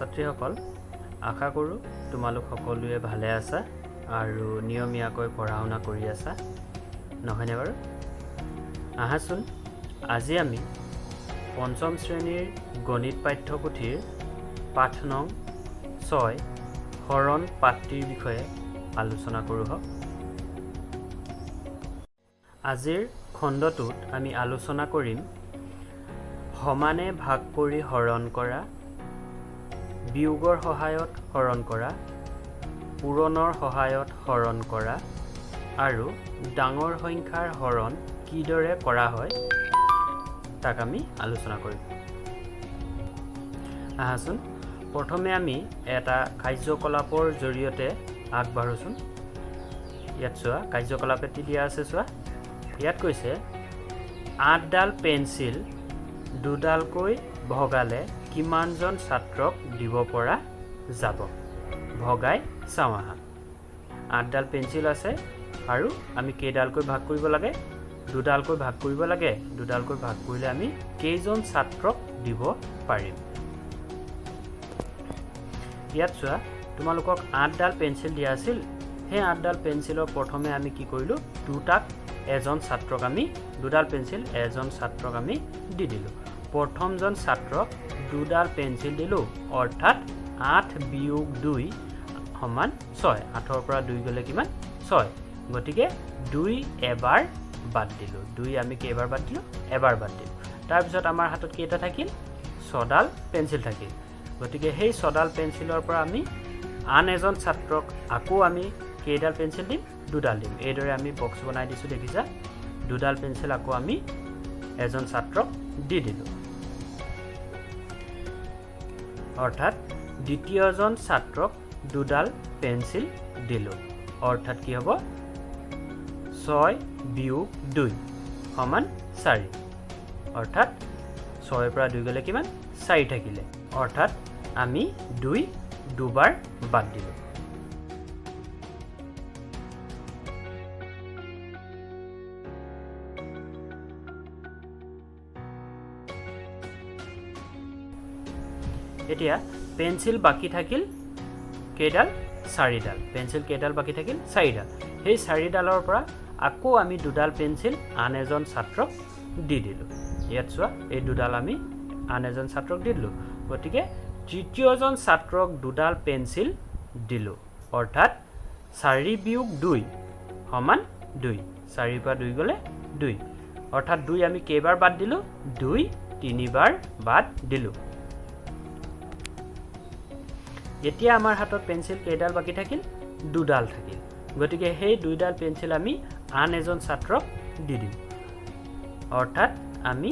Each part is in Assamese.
ছাত্ৰীসকল আশা কৰোঁ তোমালোক সকলোৱে ভালে আছা আৰু নিয়মীয়াকৈ পঢ়া শুনা কৰি আছা নহয়নে বাৰু আহাচোন আজি আমি পঞ্চম শ্ৰেণীৰ গণিত পাঠ্যপুথিৰ পাঠ নং 6 হৰণ পাত্ৰীৰ বিষয়ে আলোচনা কৰোঁ আজিৰ খণ্ডটোত আমি আলোচনা কৰিম সমানে ভাগ কৰি হৰণ কৰা বিয়োগৰ সহায়ত হৰণ কৰা পূৰণৰ সহায়ত হৰণ কৰা আৰু ডাঙৰ সংখ্যাৰ হৰণ কিদৰে কৰা হয় তাক আমি আলোচনা কৰিম আহাচোন প্ৰথমে আমি এটা কাৰ্যকলাপৰ জৰিয়তে আগবাঢ়োচোন ইয়াত চোৱা কাৰ্যকলাপ এটি দিয়া আছে চোৱা ইয়াত কৈছে 8ডাল পেন্সিল দুডালকৈ ভগালে কিমানজন ছাত্ৰক দিব পৰা যাব ভগাই চাওঁ আহা 8ডাল পেন্সিল আছে আৰু আমি কেইডালকৈ ভাগ কৰিব লাগে দুডালকৈ ভাগ কৰিব লাগে দুডালকৈ ভাগ কৰিলে আমি কেইজন ছাত্ৰক দিব পাৰিম ইয়াত চোৱা তোমালোকক 8ডাল পেন্সিল দিয়া আছিল সেই 8ডাল পেন্সিলৰ প্ৰথমে আমি কি কৰিলো দুটাক এজন ছাত্ৰক আমি দুডাল পেন্সিল এজন ছাত্ৰক আমি দি দিলো প্ৰথমজন ছাত্ৰক দুডাল পেন্সিল দিলো অৰ্থাৎ 8 বিয়োগ 2 সমান 6 8ৰ পৰা 2 গলে কিমান 6 গতিকে 2 এবাৰ বাদ দিলো 2 আমি কেইবাৰ বাদ দিলো এবাৰ বাদ দিলো তাৰ পিছত আমাৰ হাতত কেইটা থাকিল 6ডাল পেন্সিল থাকিল গতিকে সেই 6ডাল পেন্সিলৰ পৰা আমি আন এজন ছাত্ৰক আকৌ আমি কেইডাল পেন্সিল দিম দুডাল দিম এইদৰে আমি বক্স বনাই দিছো দেখিছা দুডাল পেন্সিল আকৌ আমি এজন ছাত্ৰক দি দিলো অৰ্থাৎ দ্বিতীয়জন ছাত্ৰক দুডাল পেন্সিল দিলো অৰ্থাৎ কি হ'ব 6 বিয়োগ 2 সমান 4 অৰ্থাৎ 6 পৰা 2 গলে কিমান 4 থাকিলে অৰ্থাৎ আমি 2 দুবাৰ বাদ দিলো এতিয়া পেন্সিল বাকি থাকিল কেইডাল 4ডাল পেন্সিল কেইডাল বাকি থাকিল 4ডাল সেই 4ডালৰ পৰা আকৌ আমি দুডাল পেন্সিল আন এজন ছাত্ৰক দি দিলো ইয়াত চোৱা এই দুডাল আমি আন এজন ছাত্ৰক দি দিলো গতিকে তৃতীয়জন ছাত্ৰক দুডাল পেন্সিল দিলো অৰ্থাৎ 4 বিয়োগ 2 সমান 2 4 পৰা 2 গলে 2 অৰ্থাৎ 2 আমি কেইবাৰ বাদ দিলো 2 তিনিবাৰ বাদ দিলো এতিয়া আমাৰ হাতত পেন্সিল কেইডাল বাকি থাকিল দুডাল থাকিল গতিকে সেই দুইডাল পেন্সিল আমি আন এজন ছাত্ৰক দি দিম অৰ্থাৎ আমি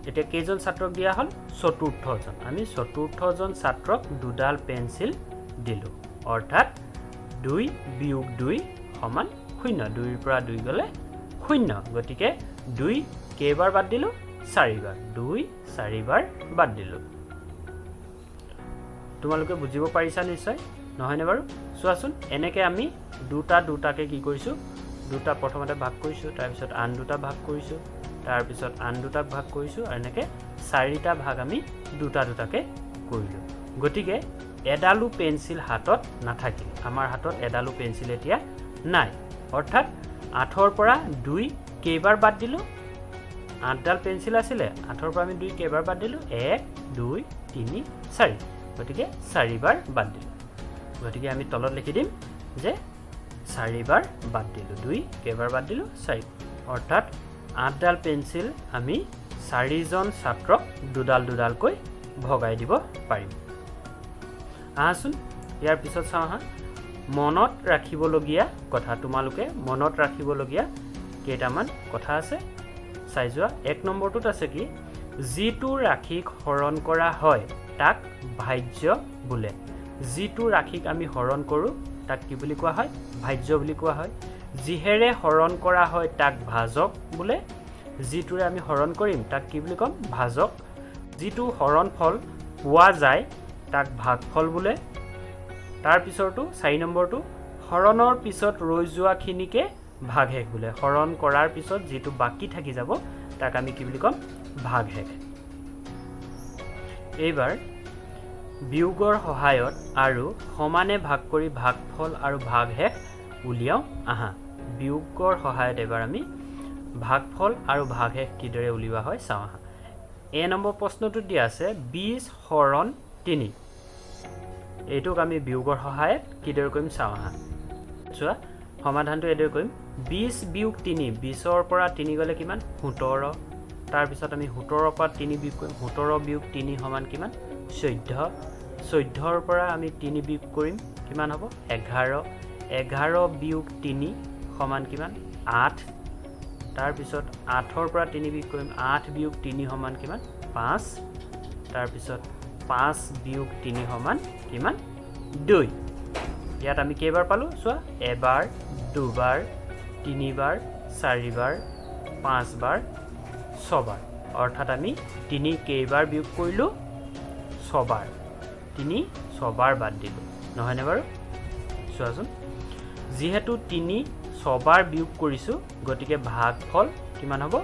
এতিয়া কেইজন ছাত্ৰক দিয়া হল চতুৰ্থজন আমি চতুৰ্থজন ছাত্ৰক দুডাল পেন্সিল দিলো অৰ্থাৎ 2 বিয়োগ 2 সমান 0 2 ৰ পৰা 2 গলে 0 গতিকে 2 কেইবাৰ বাদ দিলো 4বাৰ 2 4বাৰ বাদ দিলো তোমালোকে বুজিব পাৰিছা নিশ্চয় নহয়নে বাৰু চোৱাচোন এনেকৈ আমি দুটাকে কি কৰিছো দুটা প্ৰথমতে ভাগ কৰিছো তাৰ পিছত আন দুটা ভাগ কৰিছো তাৰ পিছত আন দুটাক ভাগ কৰিছো আৰু এনেকৈ 4টা ভাগ আমি দুটাকে কৰিলো গতিকে এডালু পেন্সিল হাতত নাথাকিল আমাৰ হাতত এডালু পেন্সিল এতিয়া নাই অৰ্থাৎ 8ৰ পৰা 2 কেইবাৰ বাদ দিলো 8ডাল পেন্সিল আছিলে 8ৰ পৰা আমি 2 কেইবাৰ বাদ দিলো 1 2 3 4 গতিকে 4বাৰ বাদ দিলো গতিকে আমি তলত লিখি দিম যে 4বাৰ বাদ দিলো 2 কেইবাৰ বাদ দিলো 4 অৰ্থাৎ 8ডাল পেন্সিল আমি 4জন ছাত্ৰক দুডালকৈ ভগাই দিব পাৰিম আহাচোন ইয়াৰ পিছত চাওঁ আহা মনত ৰাখিবলগীয়া কথা তোমালোকে মনত ৰাখিবলগীয়া কেইটামান কথা আছে চাই যোৱা 1 নম্বৰটোত আছে কি যিটো ৰাশিক হৰণ কৰা হয় তাক ভাজ্য বোলে যিটো ৰাশিক আমি হৰণ কৰো তাক কি বুলি কোৱা হয় ভাজ্য বুলি কোৱা হয় যিহেৰে হৰণ কৰা হয় তাক ভাজক বোলে যিটোৰে আমি হৰণ কৰিম তাক কি বুলি কম ভাজক যিটো হৰণ ফল পোৱা যায় তাক ভাগফল বোলে তাৰ পিছৰটো 4 নম্বৰটো হৰণৰ পিছত ৰৈ যোৱাখিনিকে ভাগশেষ বোলে হৰণ কৰাৰ পিছত যেটো বাকি থাকি যাব তাক আমি কি বুলি কম ভাগশেষ এইবাৰ বিয়োগৰ সহায়ত আৰু সমানে ভাগ কৰি ভাগফল আৰু ভাগশেষ উলিয়াও আহা বিয়োগৰ সহায়ত এবাৰ আমি ভাগফল আৰু ভাগশেষ কিদৰে উলিওৱা হয় চাওঁ আহা এ নম্বৰ প্ৰশ্নটো দিয়া আছে 20 হৰণ 3 এইটোক আমি বিয়োগৰ সহায়ত কিদৰে কৰিম চাওঁ আহা চোৱা সমাধানটো এদৰে কৰিম 20 বিয়োগ 3 20ৰ পৰা 3 গলে কিমান 17 তাৰ পিছত আমি 17ৰ পৰা 3 বিয়োগ কৰিম 17 বিয়োগ 3 সমান কিমান 14 14ৰ পৰা আমি 3 বিয়োগ কৰিম কিমান হ'ব 11 11 বিয়োগ 3 সমান কিমান 8 তাৰ পিছত 8ৰ পৰা 3 বিয়োগ কৰিম 8 বিয়োগ 3 সমান কিমান 5 তাৰ পিছত 5 বিয়োগ 3 সমান কিমান 2 ইয়াত আমি কেইবাৰ পালো চোৱা এবাৰ দুবাৰ তিনিবাৰ চাৰিবাৰ পাঁচবাৰ ছবাৰ অৰ্থাৎ আমি 3 কেইবাৰ বিয়োগ কৰিলো ছবাৰ 3 ছবাৰ বাদ দিলো নহয়নে বাৰু চোৱাচোন যেহেতু 3 ছবাৰ বিয়োগ কৰিছো গতিকে ভাগফল কিমান হ'ব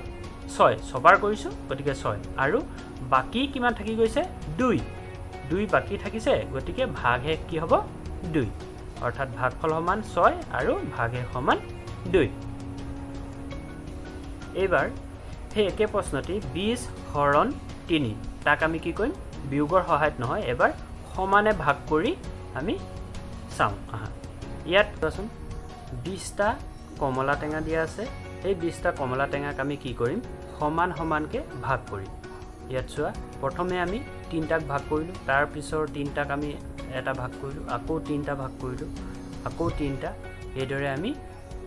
6 ছবাৰ কৰিছো গতিকে 6 আৰু বাকি কিমান থাকি গৈছে 2 বাকি থাকিছে গতিকে ভাগশেষ কি হ'ব 2 অৰ্থাৎ ভাগফল সমান 6 আৰু ভাগশেষ সমান 2 এইবাৰ সেই একে প্ৰশ্নটি 20 হৰণ 3 তাক আমি কি কৰিম বিয়োগৰ সহায়ত নহয় এবাৰ সমানে ভাগ কৰি আমি চাওঁ আহা ইয়াত চোৱাচোন 20টা কমলা টেঙা দিয়া আছে এই 20টা কমলা টেঙাক আমি কি কৰিম সমান সমানকে ভাগ কৰিম ইয়াত চোৱা প্ৰথমে আমি 3টাক ভাগ কৰিলো তাৰ পিছৰ 3টাক আমি এটা ভাগ কৰিলো আকৌ 3টা ভাগ কৰিলো আকৌ 3টা এইদৰে আমি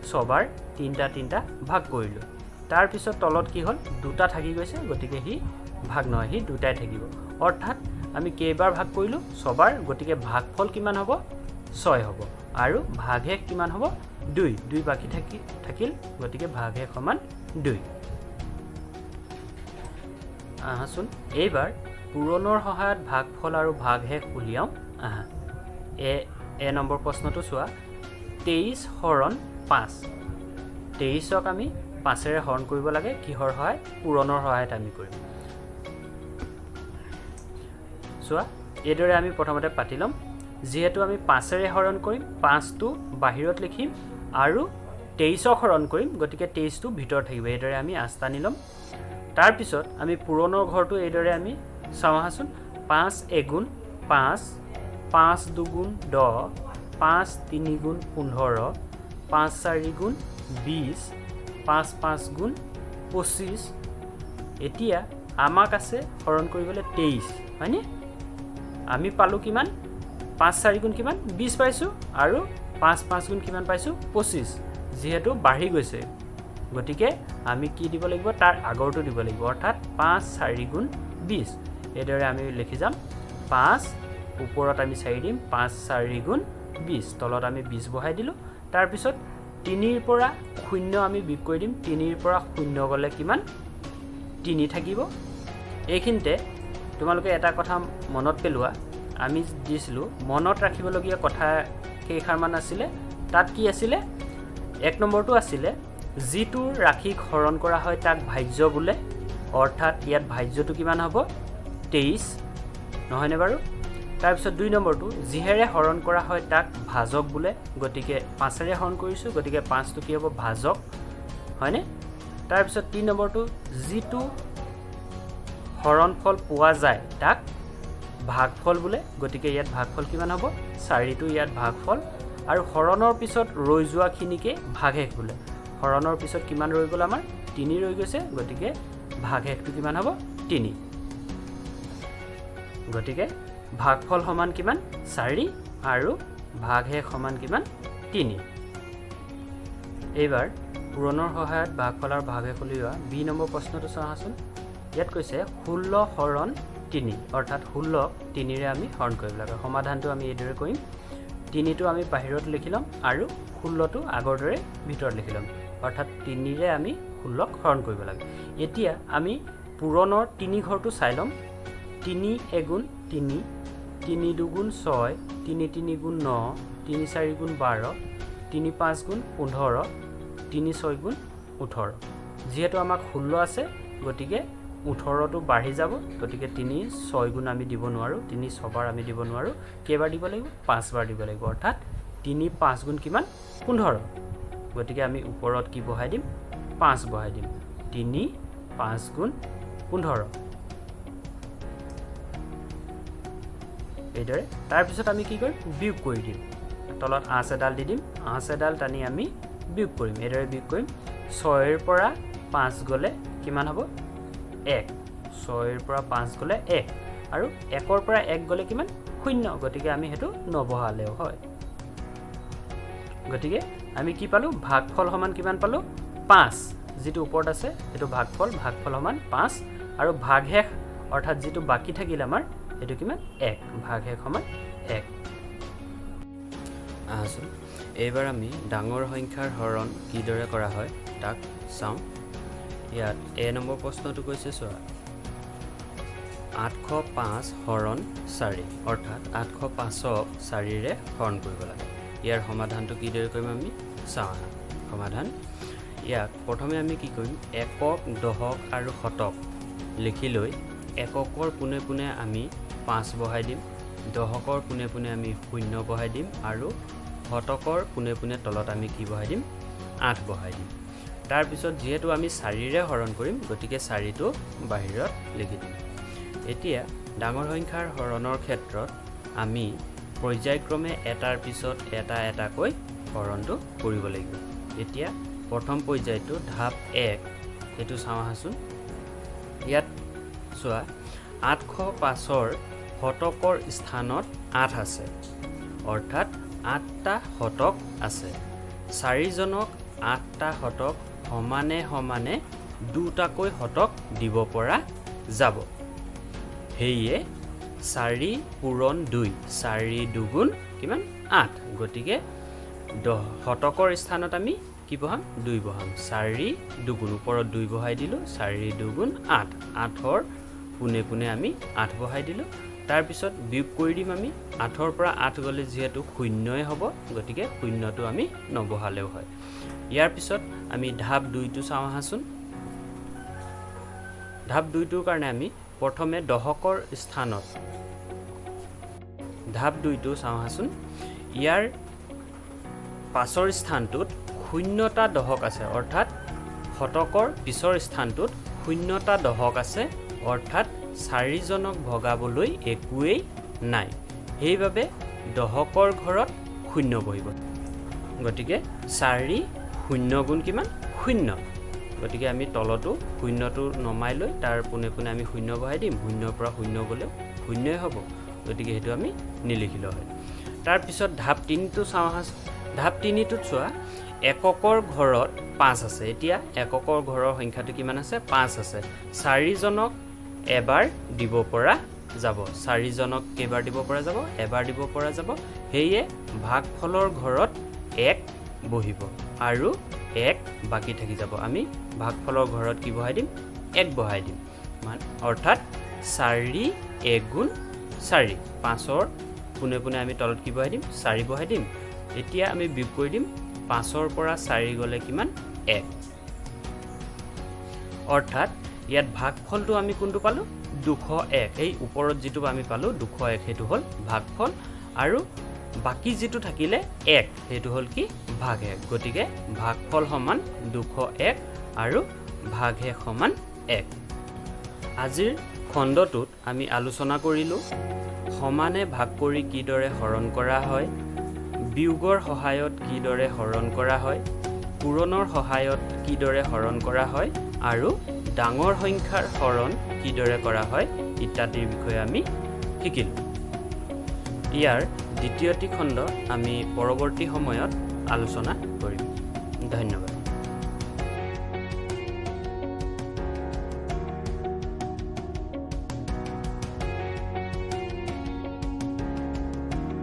ছবাৰ 3টা ভাগ কৰিলো তাৰ পিছত তলত কি হ'ল দুটা থাকি গৈছে গতিকে হি ভাগ নহয় হি দুটাই থাকিব অৰ্থাৎ আমি কেইবাৰ ভাগ কৰিলো ছবাৰ গতিকে ভাগফল কিমান হ'ব 6 হ'ব আৰু ভাগশেষ কিমান হ'ব 2 বাকি থাকিল গতিকে ভাগশেষ সমান 2 আহাচোন এইবাৰ পূৰণৰ সহায়ত ভাগফল আৰু ভাগশেষ উলিয়াও আহা এ নম্বৰ প্ৰশ্নটো চোৱা 23 হৰণ 5 23ক আমি 5ৰে হৰণ কৰিব লাগে কিহৰ সহায় পূৰণৰ সহায়ত আমি কৰিম চোৱা এইদৰে আমি প্ৰথমতে পাতি লম যেহেতু আমি 5ৰে হৰণ কৰিম 5টো বাহিৰত লিখিম আৰু 23ক হৰণ কৰিম গতিকে 23টো ভিতৰত থাকিব এইদৰে আমি আস্তা নিলম তাৰ পিছত আমি পূৰণৰ ঘৰটো এইদৰে আমি চাওঁ আহাচোন 5 এগুণ 5 5 দুগুণ 10 5 3 গুণ 15 5 4 গুণ 20 5 5 গুণ 25 এতিয়া আমাক আছে হৰণ কৰিবলৈ 23 হয়নে আমি পালো কিমান 5 4 গুণ কিমান 20 পাইছো আৰু 5 5 গুণ কিমান পাইছো 25 যেহেতু বাঢ়ি গৈছে গতিকে আমি কি দিব লাগিব তাৰ আগৰটো দিব লাগিব অৰ্থাৎ 5 4 গুণ 20 এইদৰে আমি লিখি যাম 5 ওপৰত আমি 4 দিম 5 4 গুণ 20 তলত আমি 20 বহাই দিলো তাৰ পিছত 3ৰ পৰা 0 আমি বিয়োগ কৰি দিম 3ৰ পৰা 0 গলে কিমান 3 থাকিব এইখিনতে তোমালোকে এটা কথা মনত পেলোৱা আমি দিছিলো মনত ৰাখিবলগীয়া কথা কেইখাৰমান আছিলে তাত কি আছিলে এক নম্বৰটো আছিলে যিটোৰ ৰাশিক হৰণ কৰা হয় তাক ভাজ্য বোলে অৰ্থাৎ ইয়াত ভাজ্যটো কিমান হ'ব 23 নহয়নে বাৰু তাৰ পিছত 2 নম্বৰটো যিহেৰে হৰণ কৰা হয় তাক ভাজক বোলে গতিকে 5ৰে হৰণ কৰিছো গতিকে 5টো কি হ'ব ভাজক হয়নে তাৰ পিছত 3 নম্বৰটো যিটো হৰণফল পোৱা যায় তাক ভাগফল বোলে গতিকে ইয়াত ভাগফল কিমান হ'ব 4টো ইয়াত ভাগফল আৰু হৰণৰ পিছত ৰৈ যোৱাখিনিকে ভাগশেষ বোলে হৰণৰ পিছত কিমান ৰৈ গ'ল আমাৰ 3 ৰৈ গৈছে গতিকে ভাগশেষটো কিমান হ'ব 3 গতিকে ভাগফল সমান কিমান 4 আৰু ভাগশেষ সমান কিমান 3 এইবাৰ পূৰণৰ সহায়ত ভাগফল আৰু ভাগশেষ উলিওৱা বি নম্বৰ প্ৰশ্নটো চাওঁচোন ইয়াত কৈছে 16 হৰণ 3 অৰ্থাৎ 16ক 3ৰে আমি হৰণ কৰিব লাগে সমাধানটো আমি এইদৰে কৰিম 3টো আমি বাহিৰত লিখি ল'ম আৰু 16টো আগৰ দৰে ভিতৰত লিখি ল'ম অৰ্থাৎ 3ৰে আমি 16ক হৰণ কৰিব লাগে এতিয়া আমি পূৰণৰ 3 ঘৰটো চাই ল'ম 3 এগুণ 3 3 দুগুণ 6 3 3 গুণ 9 3 4 গুণ 12 3 5 গুণ 15 3 6 গুণ 18 যেহেতু আমাক 16 আছে গতিকে 18টো বাঢ়ি যাব গতিকে 3 6 গুণ আমি দিব নোৱাৰো 3 6 বাৰ আমি দিব নোৱাৰো কেইবাৰ দিব লাগিব 5 বাৰ দিব লাগিব অৰ্থাৎ 3 5 গুণ কিমান 15 গতিকে আমি ওপৰত কি বহাই দিম 5 বহাই দিম 3 5 গুণ 15 এইদৰে তাৰ পিছত আমি কি কৰিম বিয়োগ কৰি দিম তলত আঁচ এডাল দি দিম আঁচ এডাল টানি আমি বিয়োগ কৰিম এইদৰে বিয়োগ কৰিম 6 ৰ পৰা 5 গলে কিমান হ'ব 1 6 ৰ পৰা 5 গলে 1 আৰু 1 ৰ পৰা 1 গলে কিমান 0 গতিকে আমি হেতু নবহালেও হয় গতিকে আমি কি পালো ভাগফল সমান কিমান পালো 5 যেটো ওপৰত আছে এটো ভাগফল সমান 5 আৰু ভাগশেষ অৰ্থাৎ যেটো বাকি থাকিল আমাৰ এটো কিমান 1 ভাগশেষ সমান 1 আসো এবাৰ আমি ডাঙৰ সংখ্যাৰ হৰণ কিদৰে কৰা হয় তাক চাওঁ ইয়াত এ নম্বৰ প্ৰশ্নটো কৈছে চোৱা 805 হৰণ 4 অৰ্থাৎ 805ক 4 ৰে হৰণ কৰিব লাগে ইয়াৰ সমাধানটো কিদৰে কৰিম আমি চাওঁ সমাধান ইয়াক প্ৰথমে আমি কি কৰিম একক দশক আৰু শতক লিখি লৈ এককৰ পুনে পুনে আমি 5 বহাই দিম দশকৰ পুনে পুনে আমি 0 বহাই দিম আৰু শতকৰ পুনে পুনে তলত আমি কি বহাই দিম 8 বহাই দিম তাৰ পিছত যেহেতু আমি 4 ৰে হৰণ কৰিম গতিকে 4 টো বাহিৰত লিখি দিম এতিয়া ডাঙৰ সংখ্যাৰ হৰণৰ ক্ষেত্ৰত আমি পৰ্যায়ক্ৰমে এটাৰ পিছত এটাকৈ হৰণটো কৰিব লাগিব এতিয়া প্ৰথম পৰ্যায়টো ধাপ 1 এটো চাওঁ আহাচোন ইয়াত চোৱা 805ৰ শতকৰ স্থানত 8 আছে অৰ্থাৎ 8টা শতক আছে 4 জনক 8টা শতক সমানে সমানে দুটাকৈ শতক দিব পৰা যাব হেয়ে 4 পূৰণ 2 4 দুগুণ কিমান 8 গতিকে শতকৰ স্থানত আমি কি বহাম 2 বহাম 4 দুগুণ ওপৰত 2 বহাই দিলো 4 দুগুণ 8 8ৰ পুনে পুনে আমি 8 বহাই দিলো তাৰ পিছত বিয়োগ কৰি দিম আমি 8ৰ পৰা 8 গলে যেহেতু 0ই হ'ব গতিকে 0টো আমি নবহালেও হয় ইয়াৰ পিছত আমি ধাপ 2 টো চাওঁ আহাচোন ধাপ 2 টোৰ কাৰণে আমি প্ৰথমে দশকৰ স্থানত ধাপ 2 টো চাওঁ আহাচোন ইয়াৰ পাছৰ স্থানটোত 0টা দশক আছে অৰ্থাৎ শতকৰ পিছৰ স্থানটোত 0টা দশক আছে অৰ্থাৎ 4 জনক ভগাবলৈ একোৱেই নাই সেইবাবে দশকৰ ঘৰত 0 বহিব গতিকে 4 0 গুণ কিমান 0 গতিকে আমি তলটো 0টো নমাই লৈ তাৰ পুনে পুনে আমি 0 বহাই দিম 0ৰ পৰা 0 গলে 0ই হ'ব গতিকে হেতু আমি নিলিখিলো হয় তাৰ পিছত ধাপ 3 টো চাওঁ ধাপ 3 টোত চোৱা এককৰ ঘৰত 5 আছে এতিয়া এককৰ ঘৰৰ সংখ্যাটো কিমান আছে 5 আছে 4 জনক এবাৰ দিব পৰা যাব 4 জনক কেইবাৰ দিব পৰা যাব এবাৰ দিব পৰা যাব হেয়ে ভাগফলৰ ঘৰত 1 বহিব আৰু 1 বাকি থাকি যাব আমি ভাগফলৰ ঘৰত কি বহাই দিম 1 বহাই দিম মান অৰ্থাৎ 4 1 গুণ 4 5ৰ পুনে পুনে আমি তলত কি বহাই দিম 4 বহাই দিম এতিয়া আমি বিয়োগ কৰি দিম 5ৰ পৰা 4 গলে কিমান 1 অৰ্থাৎ ইয়াত ভাগফলটো আমি কোনটো পালো 201 এই ওপৰত যেটো আমি পালো 201 হেতু হল ভাগফল আৰু বাকি যেটো থাকিলে 1 হেতু হল কি ভাগশেষ গতিকে ভাগফল সমান 201 আৰু ভাগশেষ সমান 1 আজিৰ খণ্ডটোত আমি আলোচনা কৰিলো সমানে ভাগ কৰি কিদৰে হৰণ কৰা হয় বিয়োগৰ সহায়ত কিদৰে হৰণ কৰা হয় পূৰণৰ সহায়ত কিদৰে হৰণ কৰা হয় আৰু ডাঙৰ সংখ্যাৰ হৰণ কিদৰে কৰা হয় ইত্যাদিৰ বিষয়ে আমি শিকিলো ইয়াৰ দ্বিতীয়টি খণ্ড আমি পৰৱৰ্তী সময়ত আলোচনা কৰিম ধন্যবাদ